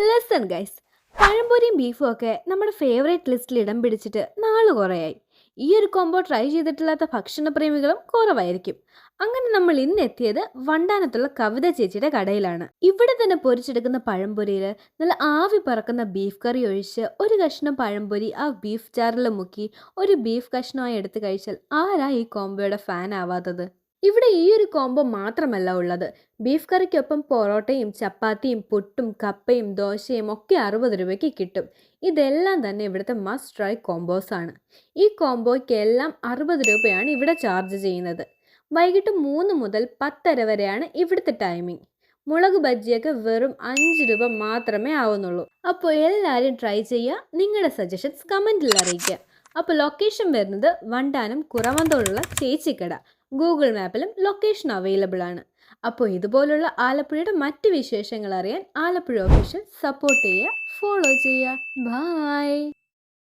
Lesson guys, പഴംപൊരിയും ബീഫും ഒക്കെ നമ്മുടെ ഫേവറേറ്റ് ലിസ്റ്റിൽ ഇടം പിടിച്ചിട്ട് നാള് കുറയായി. ഈ ഒരു കോംബോ ട്രൈ ചെയ്തിട്ടില്ലാത്ത ഭക്ഷണപ്രേമികളും കുറവായിരിക്കും. അങ്ങനെ നമ്മൾ ഇന്ന് എത്തിയത് വണ്ടാനത്തുള്ള കവിത ചേച്ചിയുടെ കടയിലാണ്. ഇവിടെ തന്നെ പൊരിച്ചെടുക്കുന്ന പഴംപൊരിയിൽ നല്ല ആവി പറക്കുന്ന ബീഫ് കറി ഒഴിച്ച് ഒരു കഷ്ണം പഴംപൊരി ആ ബീഫ് ചാറിൽ മുക്കി ഒരു ബീഫ് കഷ്ണമായി എടുത്ത് കഴിച്ചാൽ ആരാ ഈ കോംബോയുടെ ഫാൻ ആവാത്തത്? ഇവിടെ ഈ ഒരു കോംബോ മാത്രമല്ല ഉള്ളത്. ബീഫ് കറിക്കൊപ്പം പൊറോട്ടയും ചപ്പാത്തിയും പുട്ടും കപ്പയും ദോശയും ഒക്കെ 60 രൂപയ്ക്ക് കിട്ടും. ഇതെല്ലാം തന്നെ ഇവിടുത്തെ മസ്റ്റ് ട്രൈ കോംബോസ് ആണ്. ഈ കോംബോയ്ക്ക് എല്ലാം 60 രൂപയാണ് ഇവിടെ ചാർജ് ചെയ്യുന്നത്. വൈകിട്ട് 3 മുതൽ 10:30 വരെയാണ് ഇവിടുത്തെ ടൈമിംഗ്. മുളക് ബജ്ജിയൊക്കെ വെറും 5 രൂപ മാത്രമേ ആവുന്നുള്ളൂ. അപ്പോൾ എല്ലാവരും ട്രൈ ചെയ്യുക. നിങ്ങളുടെ സജഷൻസ് കമൻറ്റിൽ അറിയിക്കുക. അപ്പോൾ ലൊക്കേഷൻ വരുന്നത് വണ്ടാനം കുറവന്തോടുള്ള ചേച്ചിക്കട. ഗൂഗിൾ മാപ്പിലും ലൊക്കേഷൻ അവൈലബിൾ ആണ്. അപ്പോൾ ഇതുപോലുള്ള ആലപ്പുഴയുടെ മറ്റ് വിശേഷങ്ങൾ അറിയാൻ ആലപ്പുഴ ഒഫീഷ്യൽ സപ്പോർട്ട് ചെയ്യുക, ഫോളോ ചെയ്യുക. ബൈ.